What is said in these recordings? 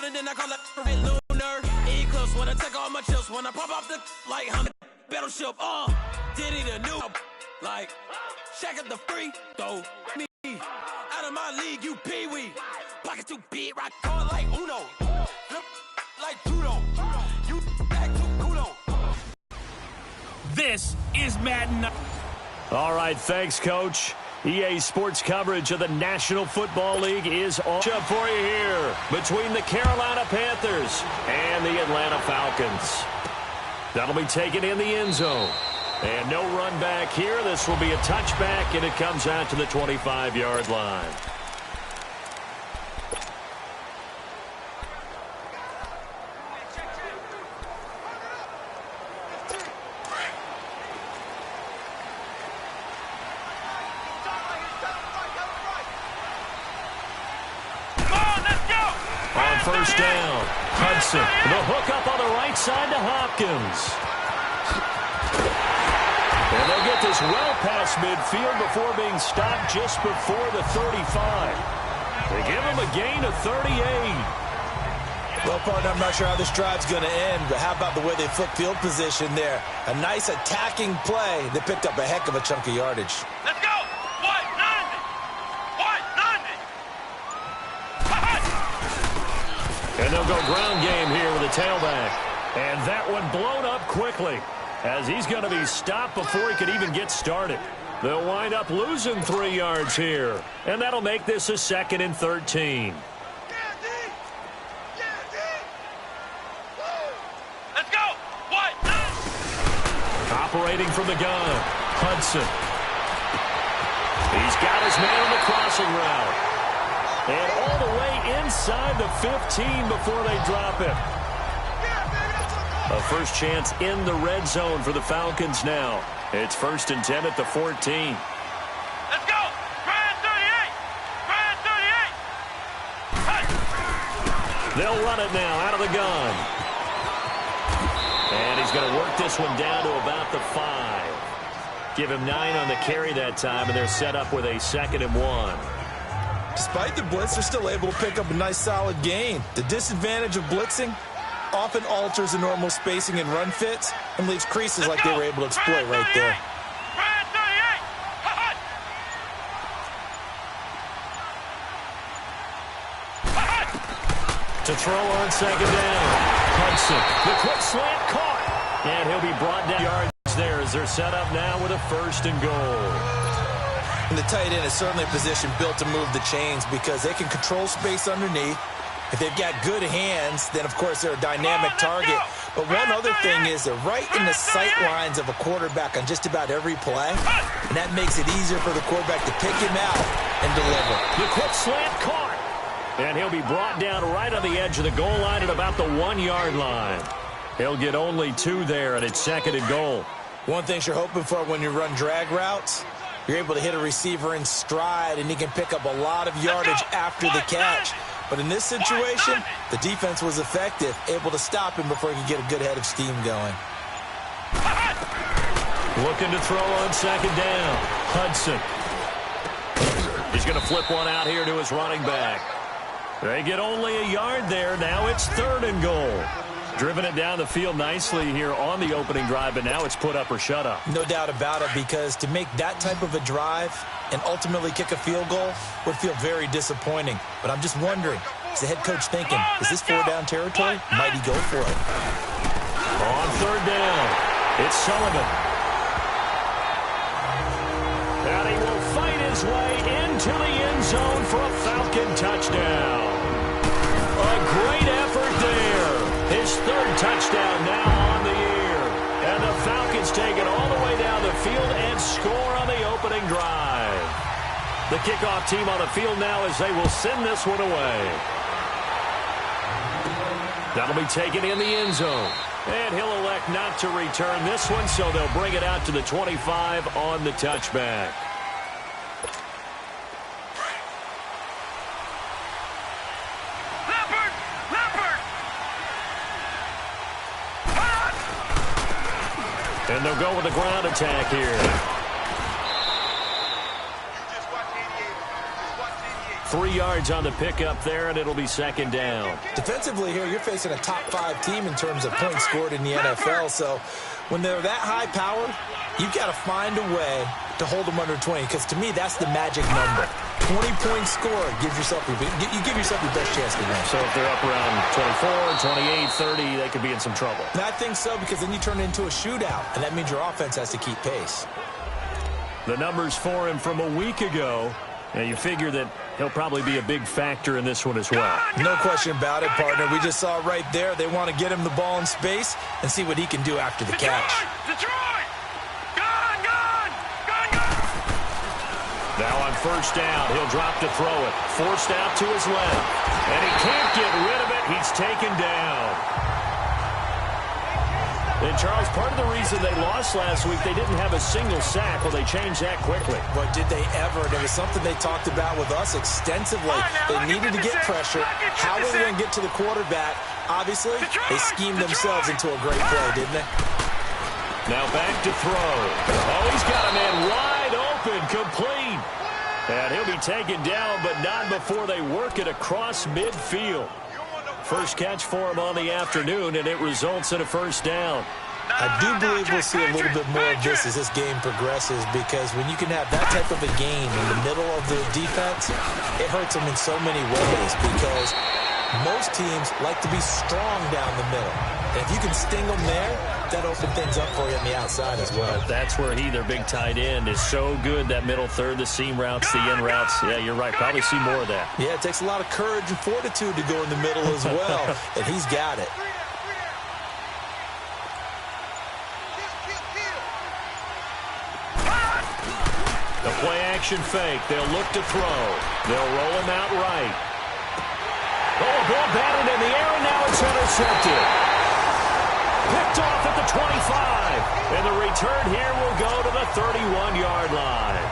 out and then I call it lunar eclipse. When I take all my chips, when I pop off the like Honda battleship. Diddy the new like Shaq at the free throw me out of my league. You pee-wee pocket too big, rock hard like Uno, flip like judo. You back to kudo. This is Madden. All right, thanks, Coach. EA Sports coverage of the National Football League is on for you here between the Carolina Panthers and the Atlanta Falcons. That'll be taken in the end zone. And no run back here. This will be a touchback, and it comes out to the 25-yard line. First down. Hudson. The hook up on the right side to Hopkins. And they'll get this well past midfield before being stopped just before the 35. They give him a gain of 38. Well, partner, I'm not sure how this drive's going to end, but how about the way they flip field position there? A nice attacking play. They picked up a heck of a chunk of yardage. Let's go! And they'll go ground game here with a tailback. And that one blown up quickly as he's going to be stopped before he could even get started. They'll wind up losing 3 yards here. And that'll make this a 2nd and 13. Let's go! Operating from the gun, Hudson. He's got his man on the crossing route. And all the way inside the 15 before they drop it. A first chance in the red zone for the Falcons now. It's 1st and 10 at the 14. Let's go! Try 38! They'll run it now out of the gun. And he's going to work this one down to about the 5. Give him 9 on the carry that time, and they're set up with a 2nd and 1. Despite the blitz, they're still able to pick up a nice solid gain. The disadvantage of blitzing often alters the normal spacing and run fits and leaves creases like they were able to exploit right there. To throw on 2nd down. Hudson, the quick slant caught. And he'll be brought down yards there as they're set up now with a 1st and goal. And the tight end is certainly a position built to move the chains because they can control space underneath. If they've got good hands, then, of course, they're a dynamic target. But one other thing is they're right in the sight lines of a quarterback on just about every play. And that makes it easier for the quarterback to pick him out and deliver. The quick slant caught. And he'll be brought down right on the edge of the goal line at about the 1-yard line. He'll get only 2 there, and it's 2nd and goal. One thing you're hoping for when you run drag routes, you're able to hit a receiver in stride, and he can pick up a lot of yardage after the catch. But in this situation, the defense was effective, able to stop him before he could get a good head of steam going. Looking to throw on 2nd down. Hudson. He's going to flip one out here to his running back. They get only a yard there. Now it's 3rd and goal. Driven it down the field nicely here on the opening drive, but now it's put up or shut up. No doubt about it, because to make that type of a drive and ultimately kick a field goal would feel very disappointing. But I'm just wondering, is the head coach thinking, is this 4-down territory? Might he go for it? On 3rd down, it's Sullivan. And he will fight his way into the end zone for a Falcon touchdown. A great effort there. His 3rd touchdown now on the year. And the Falcons take it all the way down the field and score on the opening drive. The kickoff team on the field now as they will send this one away. That'll be taken in the end zone. And he'll elect not to return this one, so they'll bring it out to the 25 on the touchback. And they'll go with the ground attack here. 3 yards on the pickup there, and it'll be second down. Defensively here, you're facing a top 5 team in terms of points scored in the NFL. So when they're that high powered, you've got to find a way to hold them under 20, because to me, that's the magic number. 20-point score gives yourself you give yourself your best chance to win. So if they're up around 24, 28, 30, they could be in some trouble. And I think so, because then you turn it into a shootout, and that means your offense has to keep pace. The numbers for him from a week ago, and you figure that he'll probably be a big factor in this one as well. No question about it, partner. We just saw right there they want to get him the ball in space and see what he can do after the catch. Detroit! Gone, gone! Gone, gone! Now on first down, he'll drop to throw it. Forced out to his left. And he can't get rid of it. He's taken down. And, Charles, part of the reason they lost last week, they didn't have a single sack. Well, they changed that quickly. But did they ever? It was something they talked about with us extensively. They needed to get pressure. How were they going to get to the quarterback? Obviously, they schemed themselves into a great play, didn't they? Now back to throw. Oh, he's got a man wide open, complete. And he'll be taken down, but not before they work it across midfield. First catch for him on the afternoon, and it results in a first down. I do believe we'll see a little bit more of this as this game progresses, because when you can have that type of a game in the middle of the defense, it hurts them in so many ways, because most teams like to be strong down the middle. And if you can sting them there, that opens things up for you on the outside as well. That's where their big tight end, is so good, that middle third, the seam routes, the in routes. Yeah, you're right. Probably see more of that. Yeah, it takes a lot of courage and fortitude to go in the middle as well, and he's got it. The play-action fake. They'll look to throw. They'll roll him out right. Oh, ball batted in the air, and now it's intercepted. Picked off at the 25. And the return here will go to the 31-yard line.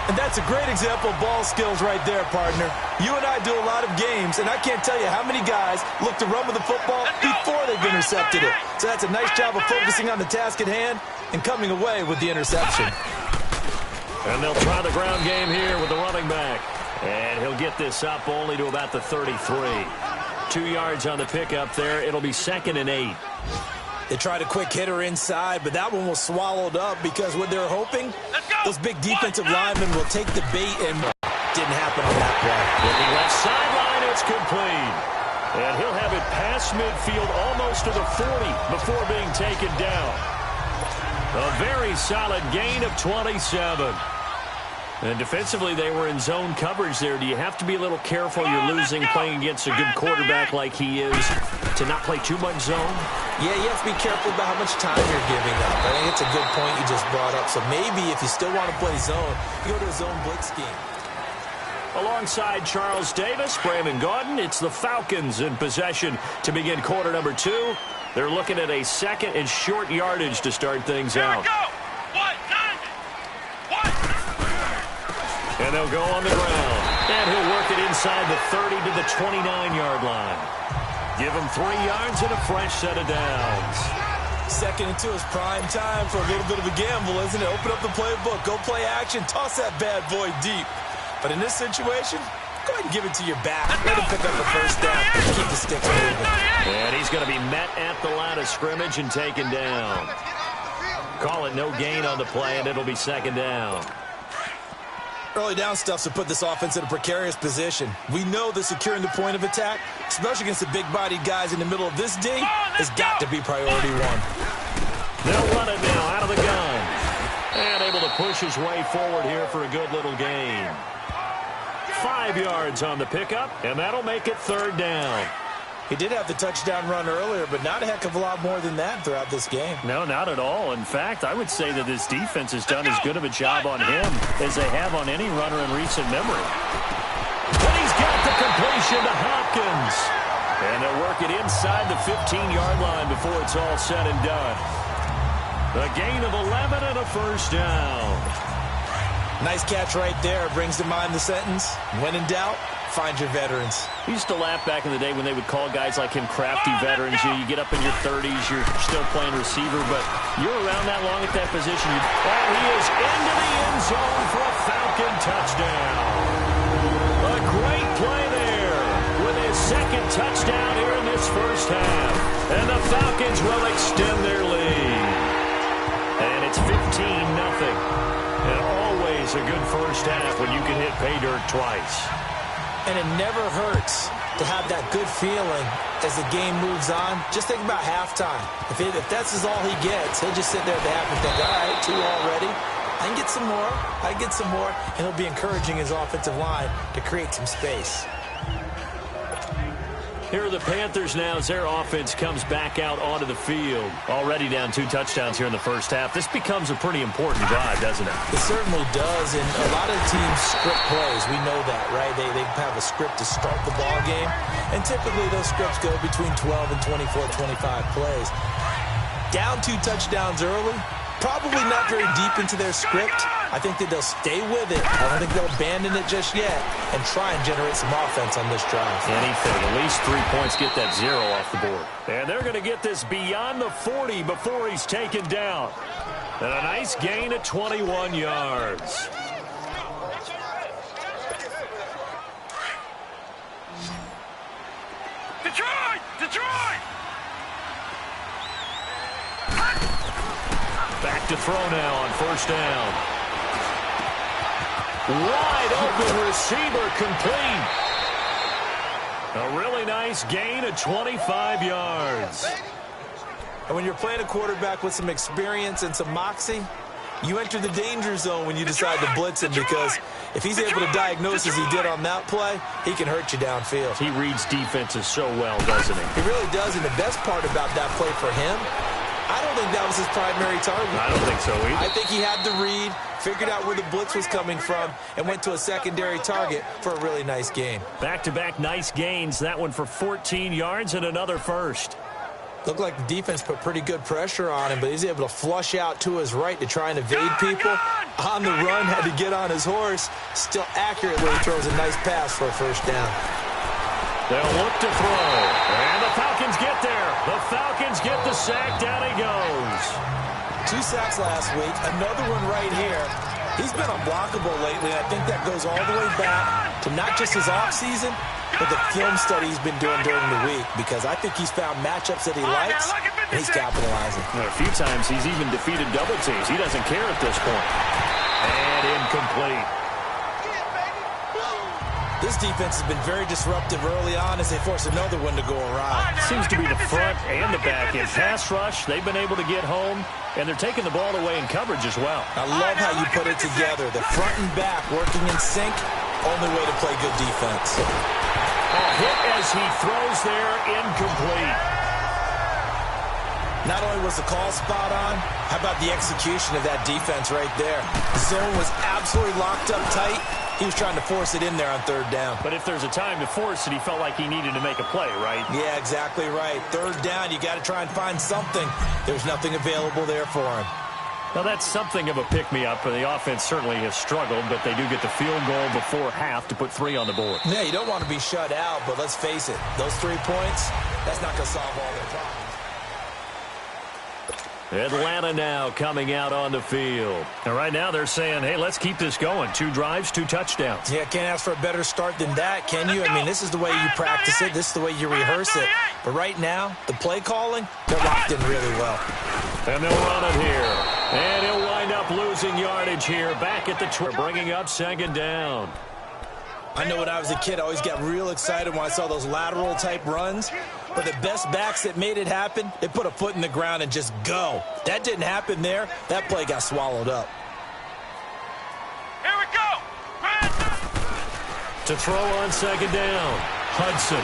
And that's a great example of ball skills right there, partner. You and I do a lot of games, and I can't tell you how many guys look to run with the football before they've intercepted it. So that's a nice job of focusing on the task at hand and coming away with the interception. And they'll try the ground game here with the running back. And he'll get this up only to about the 33. 2 yards on the pickup there. It'll be 2nd and 8. They tried a quick hitter inside, but that one was swallowed up, because what they're hoping, those big defensive linemen will take the bait, and didn't happen on that play. Looking left sideline, it's complete. And he'll have it past midfield almost to the 40 before being taken down. A very solid gain of 27. And defensively, they were in zone coverage there. Do you have to be a little careful? You're losing playing against a good quarterback like he is to not play too much zone? Yeah, you have to be careful about how much time you're giving up. I think it's a good point you just brought up. So maybe if you still want to play zone, you go to a zone blitz scheme. Alongside Charles Davis, Brandon Gaudin, it's the Falcons in possession to begin quarter number 2. They're looking at a 2nd and short yardage to start things out. And they'll go on the ground. And he'll work it inside the 30 to the 29-yard line. Give him 3 yards and a fresh set of downs. 2nd and 2 is prime time for a little bit of a gamble, isn't it? Open up the playbook, go play action, toss that bad boy deep. But in this situation, go ahead and give it to your back. Let him pick up the first down. Keep the sticks moving. And he's going to be met at the line of scrimmage and taken down. Call it no gain on the play, and it'll be 2nd down. Early down stuff to put this offense in a precarious position. We know that securing the point of attack, especially against the big-bodied guys in the middle of this D, has got to be priority 1. They'll run it now out of the gun. And able to push his way forward here for a good little gain. 5 yards on the pickup, and that'll make it 3rd down. He did have the touchdown run earlier, but not a heck of a lot more than that throughout this game. No, not at all. In fact, I would say that this defense has done as good of a job on him as they have on any runner in recent memory. And he's got the completion to Hopkins. And they'll work it inside the 15-yard line before it's all said and done. A gain of 11 and a first down. Nice catch right there. Brings to mind the sentence, when in doubt, find your veterans. We used to laugh back in the day when they would call guys like him crafty veterans. You get up in your 30s, you're still playing receiver, but you're around that long at that position. And he is into the end zone for a Falcon touchdown. second touchdown here in this first half. And the Falcons will extend their lead. And it's 15-0. And always a good first half when you can hit pay dirt twice. And it never hurts to have that good feeling as the game moves on. Just think about halftime. If that's all he gets, he'll just sit there at the half and think, all right, 2 already. I can get some more. I can get some more. And he'll be encouraging his offensive line to create some space. Here are the Panthers now as their offense comes back out onto the field. Already down 2 touchdowns here in the first half. This becomes a pretty important drive, doesn't it? It certainly does, and a lot of teams script plays. We know that, right? They have a script to start the ball game, and typically those scripts go between 12 and 24, 25 plays. Down 2 touchdowns early, probably not very deep into their script. I think that they'll stay with it. I don't think they'll abandon it just yet and try and generate some offense on this drive. Anything. At least 3 points, get that 0 off the board. And they're going to get this beyond the 40 before he's taken down. And a nice gain at 21 yards. Detroit! Detroit! Back to throw now on first down. Wide open receiver complete. A really nice gain of 25 yards. And when you're playing a quarterback with some experience and some moxie, you enter the danger zone when you decide to blitz him, because if he's able to diagnose as he did on that play, he can hurt you downfield. He reads defenses so well, doesn't he? He really does, and the best part about that play for him, I don't think that was his primary target. I don't think so either. I think he had the read, figured out where the blitz was coming from, and went to a secondary target for a really nice gain. Back-to-back nice gains. That one for 14 yards and another first. Looked like the defense put pretty good pressure on him, but he's able to flush out to his right to try and evade people. On the run, had to get on his horse. Still accurately throws a nice pass for a first down. They'll look to throw. And the Falcons get there. The Falcons get the sack. Down he goes. 2 sacks last week. Another one right here. He's been unblockable lately, and I think that goes all the way back to not just his offseason, but the film study he's been doing during the week, because I think he's found matchups that he likes, and he's capitalizing. A few times he's even defeated double teams. He doesn't care at this point. And incomplete. This defense has been very disruptive early on as they force another one to go awry. Seems to be the front and the back end. Pass rush, they've been able to get home, and they're taking the ball away in coverage as well. I love how you put it together. The front and back working in sync, only way to play good defense. A hit as he throws there, incomplete. Not only was the call spot on, how about the execution of that defense right there? The zone was absolutely locked up tight. He was trying to force it in there on third down. But if there's a time to force it, he felt like he needed to make a play, right? Yeah, exactly right. Third down, you got to try and find something. There's nothing available there for him. Now, that's something of a pick-me-up, and the offense certainly has struggled, but they do get the field goal before half to put 3 on the board. Yeah, you don't want to be shut out, but let's face it, those 3 points, that's not going to solve all their problems. Atlanta now coming out on the field. And right now they're saying, hey, let's keep this going. 2 drives, 2 touchdowns. Yeah, can't ask for a better start than that, can you? I mean, this is the way you practice it. This is the way you rehearse it. But right now, the play calling, they're locked in really well. And they'll run it here. And he'll wind up losing yardage here. Back at the 20, bringing up second down. I know when I was a kid, I always got real excited when I saw those lateral-type runs. But the best backs that made it happen, they put a foot in the ground and just go. That didn't happen there. That play got swallowed up. Here we go. To throw on second down, Hudson.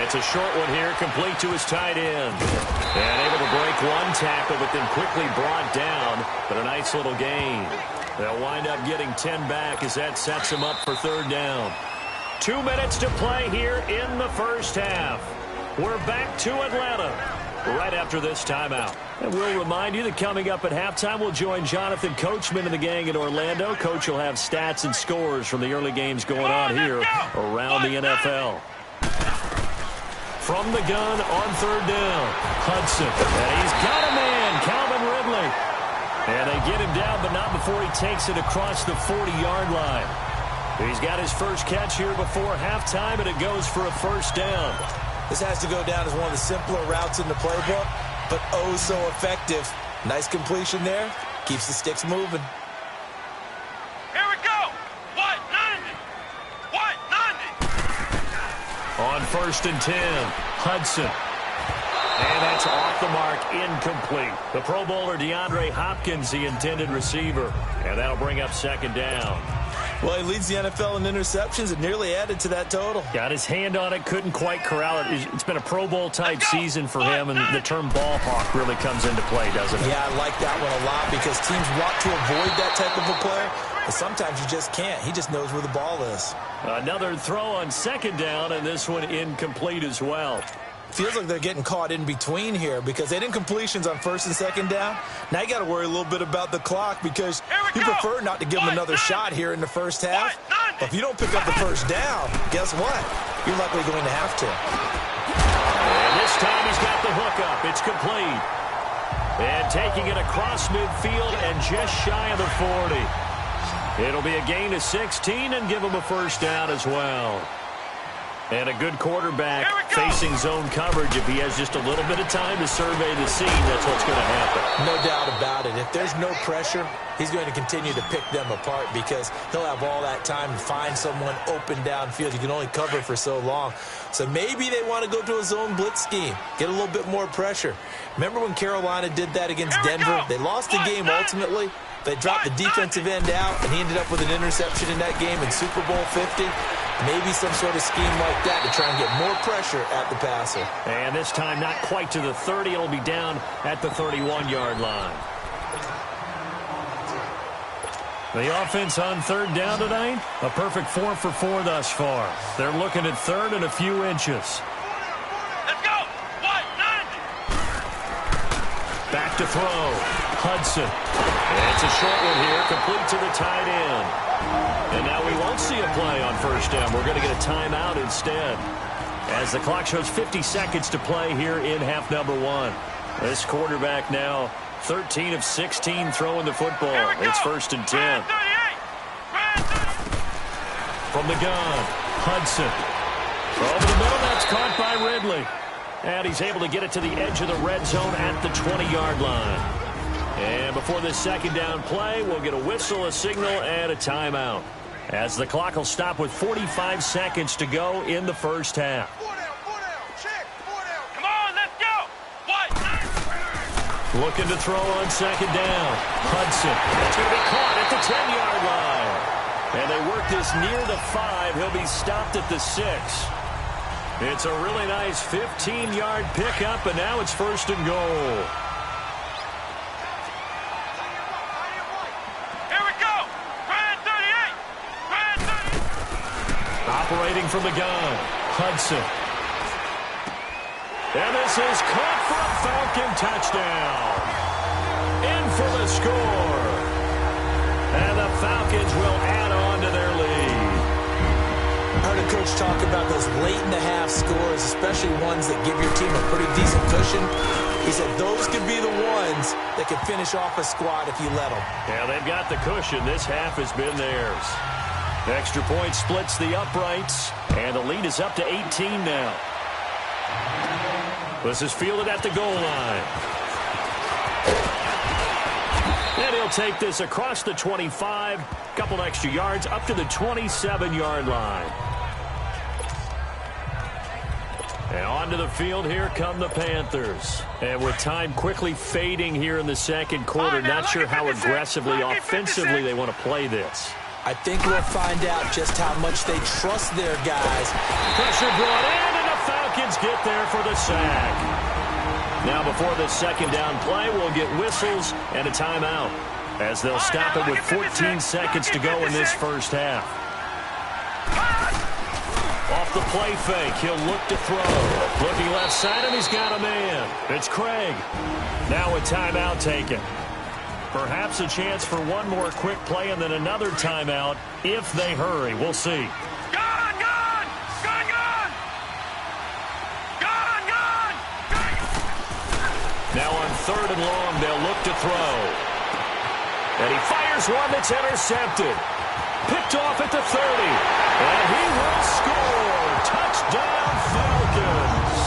It's a short one here, complete to his tight end. And able to break 1 tackle, but then quickly brought down. But a nice little gain. They'll wind up getting 10 back as that sets them up for third down. 2 minutes to play here in the first half. We're back to Atlanta right after this timeout. And we'll remind you that coming up at halftime, we'll join Jonathan Coachman and the gang in Orlando. Coach will have stats and scores from the early games going on here around the NFL. From the gun on third down, Hudson. And he's got a man, Calvin Ridley. And they get him down, but not before he takes it across the 40-yard line. He's got his first catch here before halftime, and it goes for a first down. This has to go down as one of the simpler routes in the playbook, but oh so effective. Nice completion there. Keeps the sticks moving. Here we go. White 90. White 90. On 1st and 10, Hudson. And that's off the mark, incomplete. The Pro Bowler DeAndre Hopkins, the intended receiver. And that'll bring up 2nd down. Well, he leads the NFL in interceptions and nearly added to that total. Got his hand on it, couldn't quite corral it. It's been a Pro Bowl-type season for him, and the term ball hawk really comes into play, doesn't it? Yeah, I like that one a lot because teams want to avoid that type of a player, but sometimes you just can't. He just knows where the ball is. Another throw on 2nd down, and this one incomplete as well. Feels like they're getting caught in between here because they did incompletions on 1st and 2nd down. Now you got to worry a little bit about the clock because you prefer not to give them another shot here in the first half. But if you don't pick up the first down, guess what? You're likely going to have to. And this time he's got the hook up. It's complete. And taking it across midfield and just shy of the 40. It'll be a gain of 16 and give him a first down as well. And a good quarterback facing zone coverage. If he has just a little bit of time to survey the scene, that's what's going to happen. No doubt about it. If there's no pressure, he's going to continue to pick them apart because he'll have all that time to find someone open downfield. You can only cover for so long. So maybe they want to go to a zone blitz scheme, get a little bit more pressure. Remember when Carolina did that against Denver? They lost the game ultimately. They dropped the defensive end out, and he ended up with an interception in that game in Super Bowl 50. Maybe some sort of scheme like that to try and get more pressure at the passer. And this time not quite to the 30. It'll be down at the 31-yard line. The offense on 3rd down tonight, a perfect 4 for 4 thus far. They're looking at 3rd and a few inches. Let's go. White 90. Back to throw. Hudson. And it's a short one here, complete to the tight end. And now we won't see a play on 1st down. We're going to get a timeout instead. As the clock shows 50 seconds to play here in half number 1. This quarterback now 13 of 16 throwing the football. It's 1st and 10. From the gun, Hudson. Over the middle, that's caught by Ridley. And he's able to get it to the edge of the red zone at the 20-yard line. And before this 2nd down play, we'll get a whistle, a signal, and a timeout. As the clock will stop with 45 seconds to go in the first half. 4 down, check, 4 down. Come on, let's go. White. Looking to throw on 2nd down. Hudson. That's going to be caught at the 10-yard line. And they work this near the 5. He'll be stopped at the 6. It's a really nice 15-yard pickup, and now it's 1st and goal. Operating from the gun, Hudson. And this is caught for a Falcon touchdown. In for the score. And the Falcons will add on to their lead. I heard a coach talk about those late-in-the-half scores, especially ones that give your team a pretty decent cushion. He said those could be the ones that can finish off a squad if you let them. Yeah, they've got the cushion. This half has been theirs. Extra point splits the uprights, and the lead is up to 18 now. This is fielded at the goal line. And he'll take this across the 25, couple extra yards, up to the 27-yard line. And onto the field, here come the Panthers. And with time quickly fading here in the second quarter, not sure how aggressively, offensively they want to play this. I think we'll find out just how much they trust their guys. Pressure brought in, and the Falcons get there for the sack. Now before the 2nd down play, we'll get whistles and a timeout, as they'll stop it with 14 seconds to go in this first half. Off the play fake, he'll look to throw. Looking left side, and he's got a man. It's Craig. Now a timeout taken. Perhaps a chance for one more quick play and then another timeout if they hurry. We'll see. Gone! Now on 3rd and long, they'll look to throw. And he fires one that's intercepted. Picked off at the 30. And he will score. Touchdown, Falcons.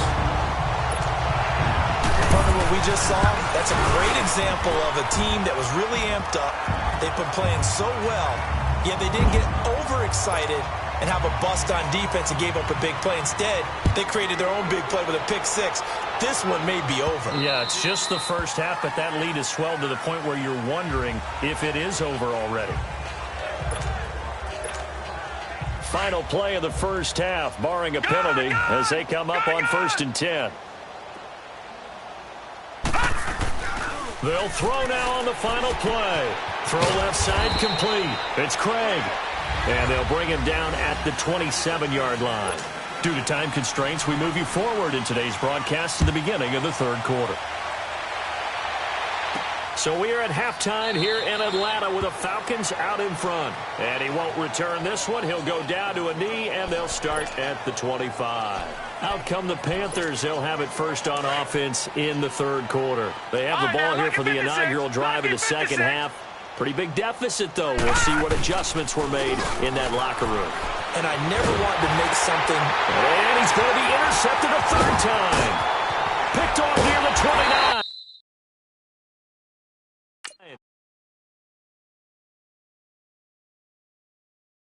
From what we just saw, that's a great example of a team that was really amped up. They've been playing so well, yet they didn't get overexcited and have a bust on defense and gave up a big play. Instead, they created their own big play with a pick six. This one may be over. Yeah, it's just the first half, but that lead has swelled to the point where you're wondering if it is over already. Final play of the first half, barring a penalty, as they come up on 1st and 10. They'll throw now on the final play. Throw left side complete. It's Craig. And they'll bring him down at the 27-yard line. Due to time constraints, we move you forward in today's broadcast to the beginning of the third quarter. So we are at halftime here in Atlanta with the Falcons out in front. And he won't return this one. He'll go down to a knee, and they'll start at the 25. Out come the Panthers. They'll have it first on offense in the third quarter. They have the ball here for the inaugural drive of the second half. Pretty big deficit, though. We'll see what adjustments were made in that locker room. And I never wanted to make something. And he's going to be intercepted a third time. Picked off near the 29.